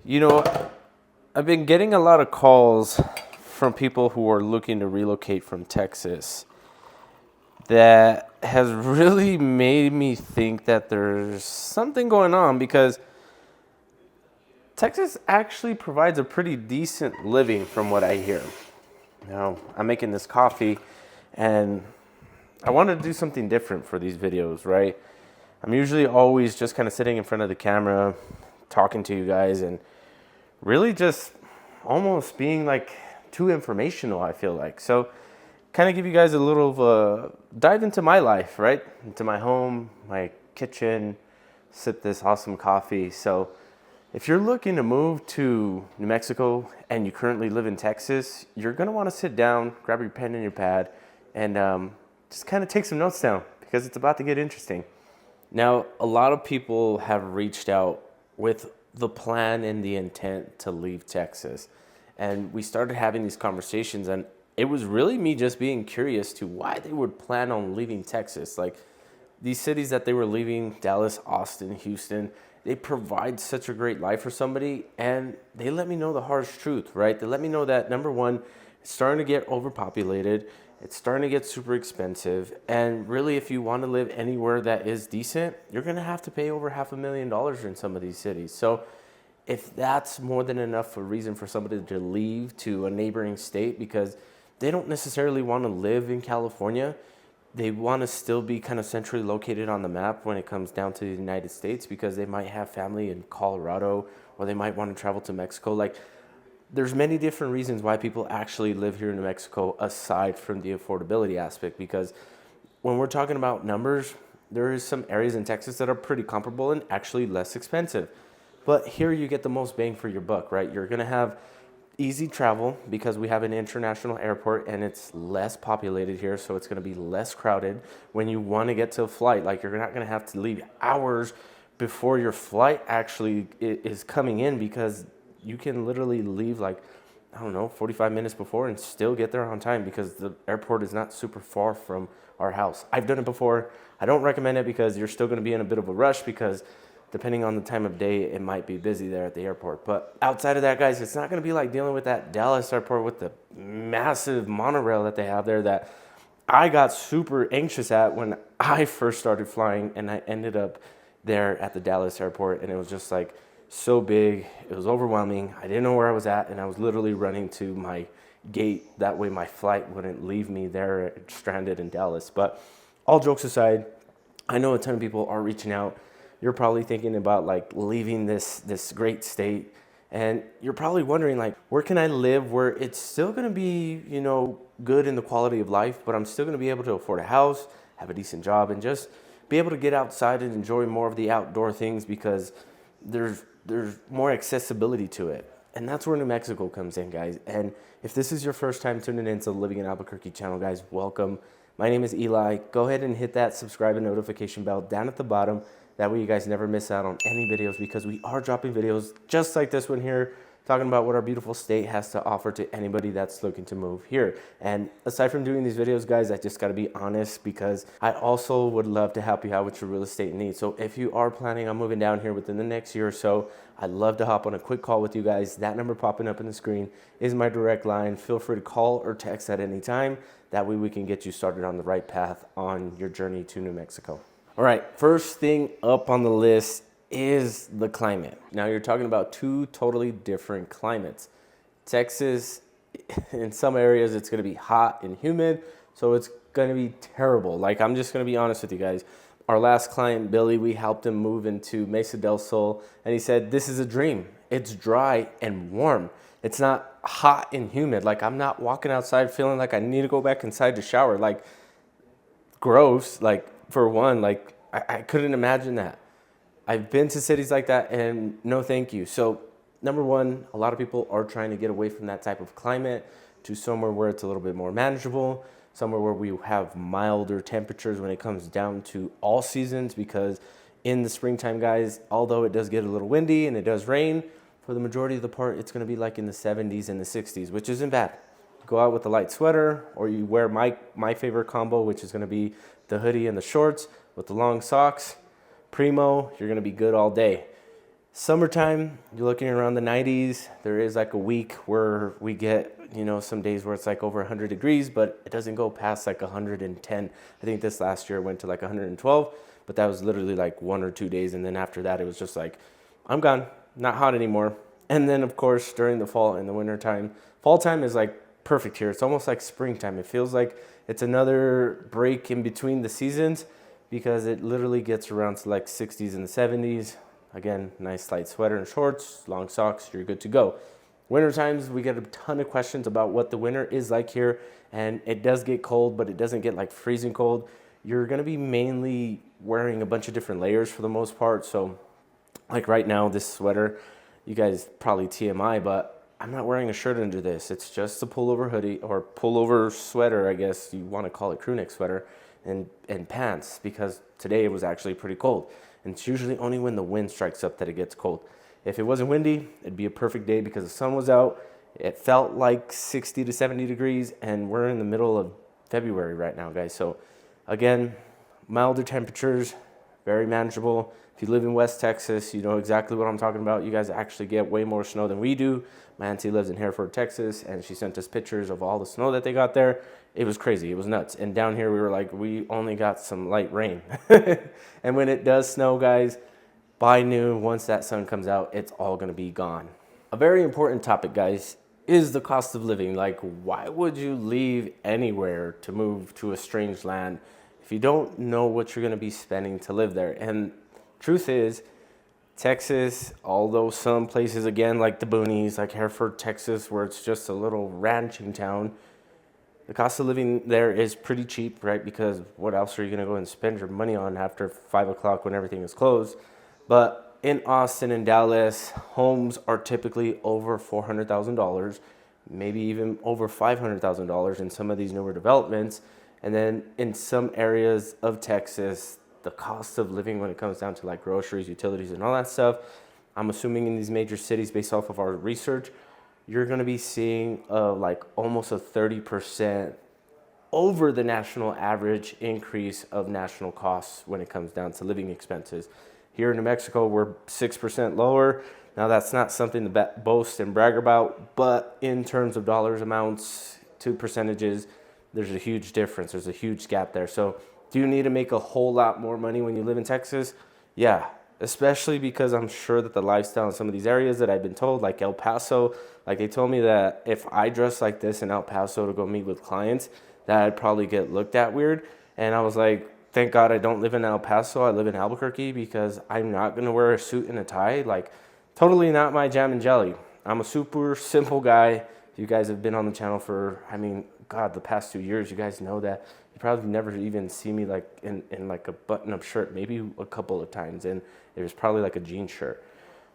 You know, I've been getting a lot of calls from people who are looking to relocate from Texas that has really made me think that there's something going on because Texas actually provides a pretty decent living from what I hear. Now, I'm making this coffee and I wanted to do something different for these videos, right? I'm usually always just kind of sitting in front of the camera, talking to you guys, and really just almost being like too informational, I feel like. So kind of give you guys a little of a dive into my life, right? Into my home, my kitchen, sip this awesome coffee. So if you're looking to move to New Mexico and you currently live in Texas, you're going to want to sit down, grab your pen and your pad, and just kind of take some notes down because it's about to get interesting. Now, a lot of people have reached out with the plan and the intent to leave Texas. And we started having these conversations, and it was really me just being curious to why they would plan on leaving Texas. Like these cities that they were leaving, Dallas, Austin, Houston, they provide such a great life for somebody, and they let me know the harsh truth, right? They let me know that, number one, it's starting to get overpopulated. It's starting to get super expensive. And really, if you want to live anywhere that is decent, you're going to have to pay over $500,000 in some of these cities. So if that's more than enough a reason for somebody to leave to a neighboring state because they don't necessarily want to live in California, they want to still be kind of centrally located on the map when it comes down to the United States because they might have family in Colorado or they might want to travel to Mexico. Like, there's many different reasons why people actually live here in New Mexico aside from the affordability aspect, because when we're talking about numbers, there is some areas in Texas that are pretty comparable and actually less expensive. But here you get the most bang for your buck, right? You're going to have easy travel because we have an international airport and it's less populated here, so it's going to be less crowded when you want to get to a flight. Like, you're not going to have to leave hours before your flight actually is coming in because you can literally leave like, I don't know, 45 minutes before and still get there on time because the airport is not super far from our house. I've done it before. I don't recommend it because you're still going to be in a bit of a rush because depending on the time of day, it might be busy there at the airport. But outside of that, guys, it's not going to be like dealing with that Dallas airport with the massive monorail that they have there that I got super anxious at when I first started flying, and I ended up there at the Dallas airport, and it was just like so big. It was overwhelming. I didn't know where I was at, and I was literally running to my gate. That way my flight wouldn't leave me there stranded in Dallas. But all jokes aside, I know a ton of people are reaching out. You're probably thinking about like leaving this great state, and you're probably wondering like, where can I live where it's still going to be, good in the quality of life, but I'm still going to be able to afford a house, have a decent job, and just be able to get outside and enjoy more of the outdoor things because there's more accessibility to it. And that's where New Mexico comes in, guys. And if this is your first time tuning into the Living in Albuquerque channel, guys, welcome. My name is Eli. Go ahead and hit that subscribe and notification bell down at the bottom. That way you guys never miss out on any videos because we are dropping videos just like this one here, talking about what our beautiful state has to offer to anybody that's looking to move here. And aside from doing these videos, guys, I just got to be honest because I also would love to help you out with your real estate needs. So if you are planning on moving down here within the next year or so, I'd love to hop on a quick call with you guys. That number popping up on the screen is my direct line. Feel free to call or text at any time. That way we can get you started on the right path on your journey to New Mexico. All right, first thing up on the list is the climate. Now you're talking about two totally different climates. Texas, in some areas, it's gonna be hot and humid, so it's gonna be terrible. Like, I'm just gonna be honest with you guys. Our last client, Billy, we helped him move into Mesa del Sol, and he said, this is a dream. It's dry and warm. It's not hot and humid. Like, I'm not walking outside feeling like I need to go back inside to shower. Like, gross, like, for one, like, I couldn't imagine that. I've been to cities like that, and no thank you. So, number one, a lot of people are trying to get away from that type of climate to somewhere where it's a little bit more manageable, somewhere where we have milder temperatures when it comes down to all seasons, because in the springtime, guys, although it does get a little windy and it does rain, for the majority of the part, it's going to be like in the 70s and the 60s, which isn't bad. Go out with a light sweater, or you wear my favorite combo, which is going to be the hoodie and the shorts with the long socks. Primo, you're going to be good all day. Summertime, you're looking around the 90s. There is like a week where we get, some days where it's like over 100 degrees, but it doesn't go past like 110. I think this last year went to like 112, but that was literally like 1 or 2 days. And then after that, it was just like, I'm gone, not hot anymore. And then, of course, during the fall and the winter time, fall time is like perfect here. It's almost like springtime. It feels like it's another break in between the seasons because it literally gets around to like 60s and the 70s. Again, nice light sweater and shorts, long socks, you're good to go. Winter times, we get a ton of questions about what the winter is like here, and it does get cold, but it doesn't get like freezing cold. You're gonna be mainly wearing a bunch of different layers for the most part. So like right now, this sweater, you guys probably TMI, but I'm not wearing a shirt under this. It's just a pullover hoodie or pullover sweater, I guess you wanna call it, crew neck sweater, and pants, because today it was actually pretty cold. And it's usually only when the wind strikes up that it gets cold. If it wasn't windy, it'd be a perfect day because the sun was out. It felt like 60 to 70 degrees, and we're in the middle of February right now, guys. So again, milder temperatures, very manageable. If you live in West Texas, you know exactly what I'm talking about. You guys actually get way more snow than we do. My auntie lives in Hereford, Texas, and she sent us pictures of all the snow that they got there. It was crazy. It was nuts. And down here, we were like, we only got some light rain. And when it does snow, guys, by noon, once that sun comes out, it's all going to be gone. A very important topic, guys, is the cost of living. Like, why would you leave anywhere to move to a strange land if you don't know what you're going to be spending to live there? And truth is, Texas, although some places, again, like the boonies, like Hereford, Texas, where it's just a little ranching town, the cost of living there is pretty cheap, right? Because what else are you going to go and spend your money on after 5 o'clock when everything is closed? But in Austin and Dallas, homes are typically over $400,000, maybe even over $500,000 in some of these newer developments. And then in some areas of Texas, the cost of living when it comes down to like groceries, utilities, and all that stuff, I'm assuming in these major cities based off of our research, you're going to be seeing like almost a 30% over the national average increase of national costs when it comes down to living expenses. Here in New Mexico, we're 6% lower. Now, that's not something to boast and brag about, but in terms of dollars amounts to percentages, there's a huge difference. There's a huge gap there. So do you need to make a whole lot more money when you live in Texas? Yeah, especially because I'm sure that the lifestyle in some of these areas that I've been told, like El Paso, like they told me that if I dress like this in El Paso to go meet with clients, that I'd probably get looked at weird. And I was like, thank God I don't live in El Paso. I live in Albuquerque because I'm not going to wear a suit and a tie. Like, totally not my jam and jelly. I'm a super simple guy. You guys have been on the channel for, God, the past 2 years. You guys know that. You probably never even see me like in like a button-up shirt, maybe a couple of times. And it was probably like a jean shirt.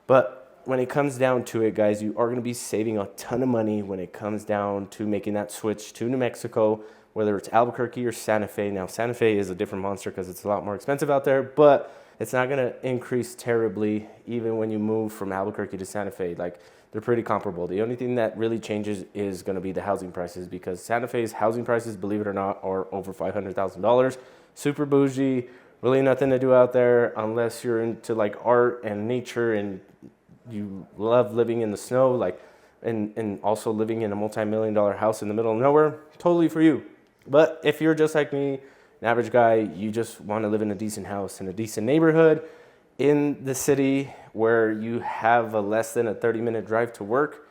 But when it comes down to it, guys, you are going to be saving a ton of money when it comes down to making that switch to New Mexico, whether it's Albuquerque or Santa Fe. Now, Santa Fe is a different monster because it's a lot more expensive out there, but it's not going to increase terribly even when you move from Albuquerque to Santa Fe. Like, they're pretty comparable. The only thing that really changes is going to be the housing prices, because Santa Fe's housing prices, believe it or not, are over $500,000. Super bougie, really nothing to do out there unless you're into like art and nature and you love living in the snow, like, and also living in a multi-million-dollar house in the middle of nowhere. Totally for you. But if you're just like me, an average guy, you just want to live in a decent house in a decent neighborhood in the city where you have a less than a 30-minute drive to work,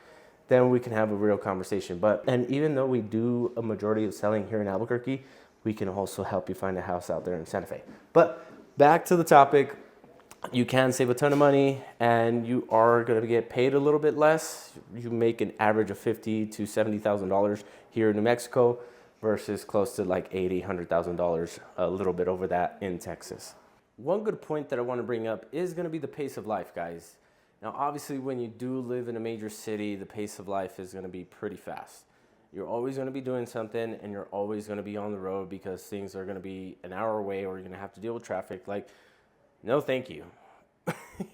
then we can have a real conversation. And even though we do a majority of selling here in Albuquerque, we can also help you find a house out there in Santa Fe. But back to the topic, you can save a ton of money and you are going to get paid a little bit less. You make an average of $50,000 to $70,000 here in New Mexico versus close to like $80,000, $100,000, a little bit over that in Texas. One good point that I want to bring up is going to be the pace of life, guys. Now, obviously, when you do live in a major city, the pace of life is going to be pretty fast. You're always going to be doing something, and you're always going to be on the road because things are going to be an hour away, or you're going to have to deal with traffic. Like, no thank you.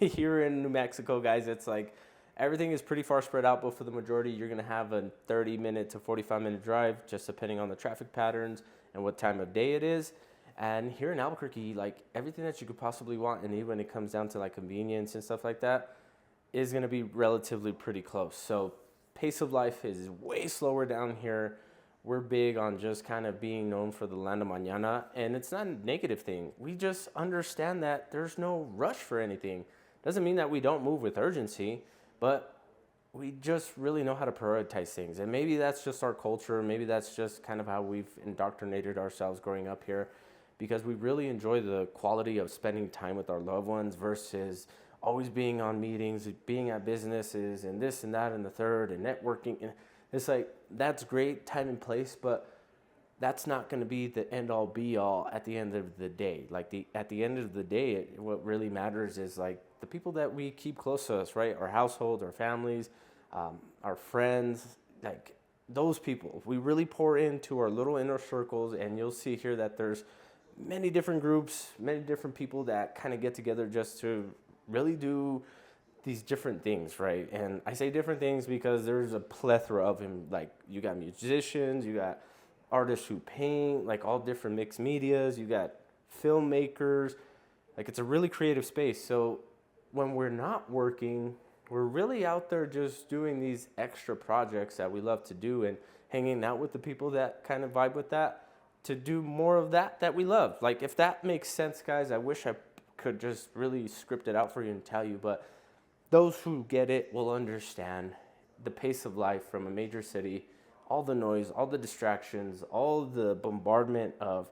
Here in New Mexico, guys, it's like everything is pretty far spread out, but for the majority, you're going to have a 30-minute to 45-minute drive, just depending on the traffic patterns and what time of day it is. And here in Albuquerque, like everything that you could possibly want, and even when it comes down to like convenience and stuff like that, is going to be relatively pretty close. So pace of life is way slower down here. We're big on just kind of being known for the land of mañana, and it's not a negative thing. We just understand that there's no rush for anything. Doesn't mean that we don't move with urgency, but we just really know how to prioritize things. And maybe that's just our culture. Maybe that's just kind of how we've indoctrinated ourselves growing up here, because we really enjoy the quality of spending time with our loved ones versus always being on meetings, being at businesses and this and that and the third and networking. And it's like, that's great, time and place, but that's not going to be the end all be all at the end of the day. Like at the end of the day, what really matters is like the people that we keep close to us, right? Our households, our families, our friends, like those people. We really pour into our little inner circles, and you'll see here that there's many different groups, many different people that kind of get together just to really do these different things, right? And I say different things because there's a plethora of them. Like you got musicians, you got artists who paint, like all different mixed medias, you got filmmakers. Like it's a really creative space. So when we're not working, we're really out there just doing these extra projects that we love to do and hanging out with the people that kind of vibe with that to do more of that we love. Like if that makes sense, guys, I wish I could just really script it out for you and tell you, but those who get it will understand the pace of life from a major city, all the noise, all the distractions, all the bombardment of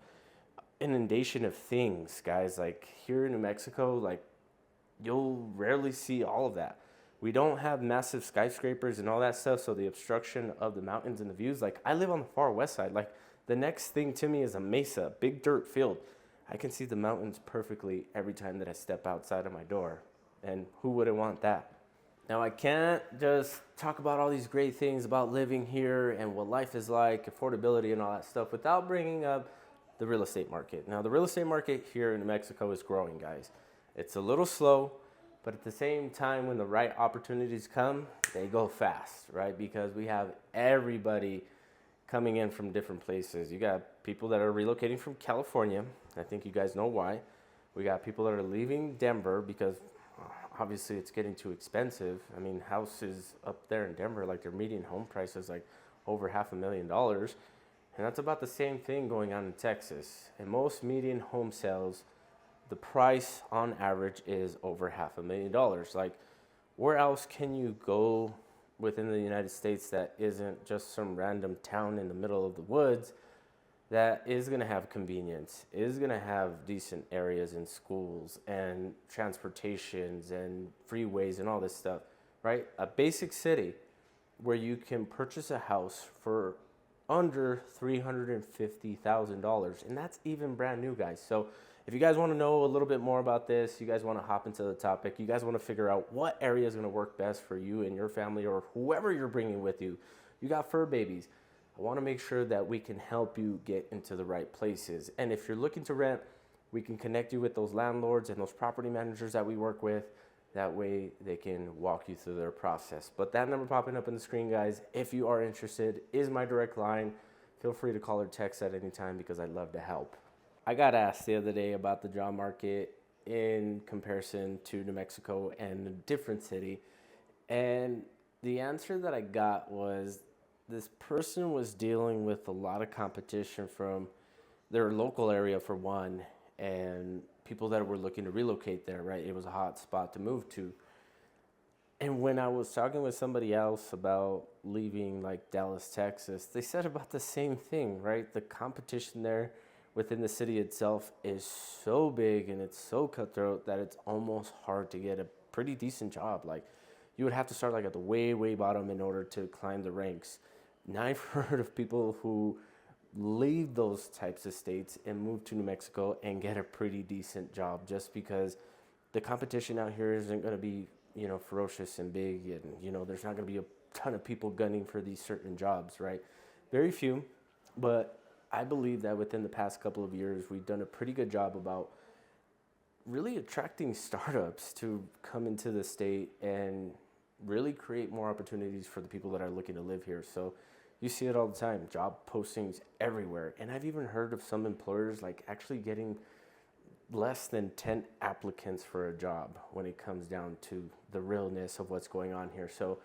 inundation of things, guys. Like here in New Mexico, like you'll rarely see all of that. We don't have massive skyscrapers and all that stuff, so the obstruction of the mountains and the views, like I live on the far west side. Like the next thing to me is a mesa, big dirt field. I can see the mountains perfectly every time that I step outside of my door. And who wouldn't want that? Now, I can't just talk about all these great things about living here and what life is like, affordability and all that stuff without bringing up the real estate market. Now, the real estate market here in New Mexico is growing, guys. It's a little slow, but at the same time, when the right opportunities come, they go fast, right? Because we have everybody coming in from different places. You got people that are relocating from California. I think you guys know why. We got people that are leaving Denver because obviously it's getting too expensive. I mean, houses up there in Denver, like their median home price is like over $500,000. And that's about the same thing going on in Texas. And most median home sales, the price on average is over $500,000. Like, where else can you go within the United States that isn't just some random town in the middle of the woods that is going to have convenience, is going to have decent areas and schools and transportations and freeways and all this stuff, right? A basic city where you can purchase a house for under $350,000, and that's even brand new, guys. So if you guys want to know a little bit more about this, you guys want to hop into the topic, you guys want to figure out what area is going to work best for you and your family or whoever you're bringing with you. You got fur babies. I want to make sure that we can help you get into the right places. And if you're looking to rent, we can connect you with those landlords and those property managers that we work with. That way they can walk you through their process. But that number popping up on the screen, guys, if you are interested, is my direct line. Feel free to call or text at any time because I'd love to help. I got asked the other day about the job market in comparison to New Mexico and a different city. And the answer that I got was this person was dealing with a lot of competition from their local area, for one, and people that were looking to relocate there, right? It was a hot spot to move to. And when I was talking with somebody else about leaving like Dallas, Texas, they said about the same thing, right? The competition there within the city itself is so big and it's so cutthroat that it's almost hard to get a pretty decent job. Like you would have to start like at the way, way bottom in order to climb the ranks. Now I've heard of people who leave those types of states and move to New Mexico and get a pretty decent job just because the competition out here isn't going to be, ferocious and big, and, there's not going to be a ton of people gunning for these certain jobs, right? Very few, but I believe that within the past couple of years, we've done a pretty good job about really attracting startups to come into the state and really create more opportunities for the people that are looking to live here. So you see it all the time, job postings everywhere. And I've even heard of some employers like actually getting less than 10 applicants for a job when it comes down to the realness of what's going on here. So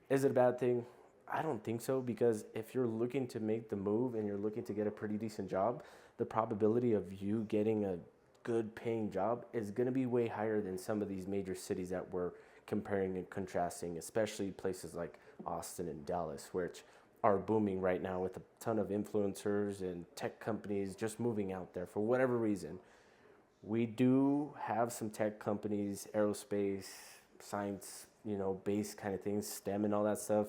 is it a bad thing? I don't think so, because if you're looking to make the move and you're looking to get a pretty decent job, the probability of you getting a good paying job is going to be way higher than some of these major cities that we're comparing and contrasting, especially places like Austin and Dallas, which are booming right now with a ton of influencers and tech companies just moving out there for whatever reason. We do have some tech companies, aerospace, science, based kind of things, STEM and all that stuff,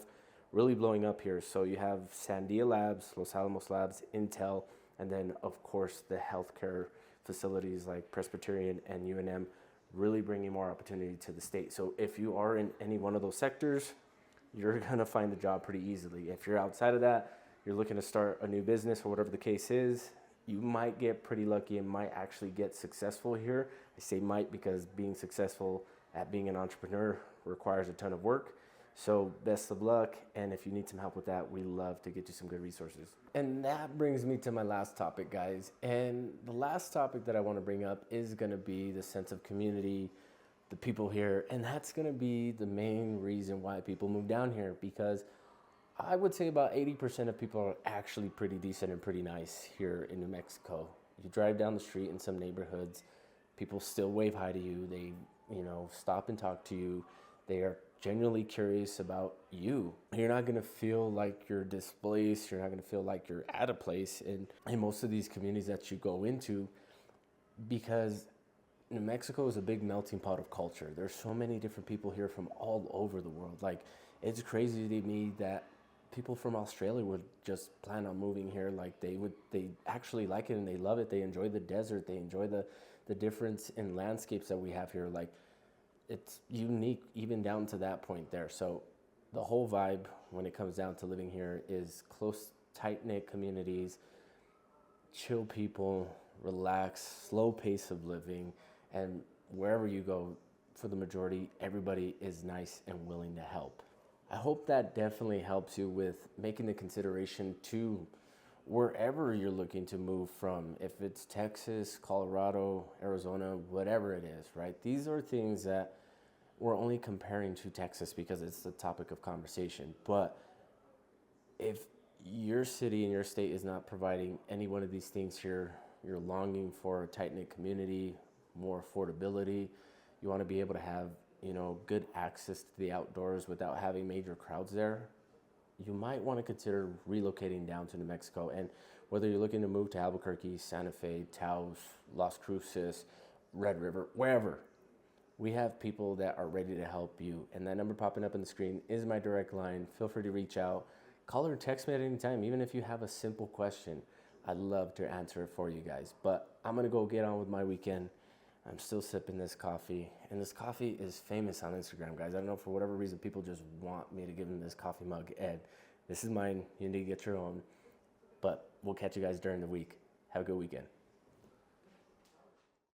really blowing up here. So you have Sandia Labs, Los Alamos Labs, Intel, and then of course the healthcare facilities like Presbyterian and UNM, really bringing more opportunity to the state. So if you are in any one of those sectors, you're gonna find a job pretty easily. If you're outside of that, you're looking to start a new business or whatever the case is, you might get pretty lucky and might actually get successful here. I say might because being successful at being an entrepreneur requires a ton of work. So best of luck, and if you need some help with that, we love to get you some good resources. And that brings me to my last topic, guys. And the last topic that I want to bring up is going to be the sense of community, the people here, and that's going to be the main reason why people move down here, because I would say about 80% of people are actually pretty decent and pretty nice here in New Mexico. You drive down the street in some neighborhoods, people still wave hi to you. They, stop and talk to you. They are genuinely curious about you. You're not gonna feel like you're displaced. You're not gonna feel like you're at a place in most of these communities that you go into, because New Mexico is a big melting pot of culture. There's so many different people here from all over the world. Like, it's crazy to me that people from Australia would just plan on moving here. Like, they actually like it and they love it. They enjoy the desert. They enjoy the difference in landscapes that we have here. Like, it's unique even down to that point there. So the whole vibe when it comes down to living here is close, tight-knit communities, chill people, relax, slow pace of living, and wherever you go, for the majority, everybody is nice and willing to help. I hope that definitely helps you with making the consideration to wherever you're looking to move from. If it's Texas, Colorado, Arizona, whatever it is, right? These are things that we're only comparing to Texas because it's the topic of conversation. But if your city and your state is not providing any one of these things here, you're longing for a tight-knit community, more affordability, you want to be able to have, good access to the outdoors without having major crowds there, you might want to consider relocating down to New Mexico. And whether you're looking to move to Albuquerque, Santa Fe, Taos, Las Cruces, Red River, wherever, we have people that are ready to help you. And that number popping up on the screen is my direct line. Feel free to reach out. Call or text me at any time, even if you have a simple question. I'd love to answer it for you guys. But I'm going to go get on with my weekend. I'm still sipping this coffee, and this coffee is famous on Instagram, guys. I don't know, for whatever reason, people just want me to give them this coffee mug. And this is mine. You need to get your own. But we'll catch you guys during the week. Have a good weekend.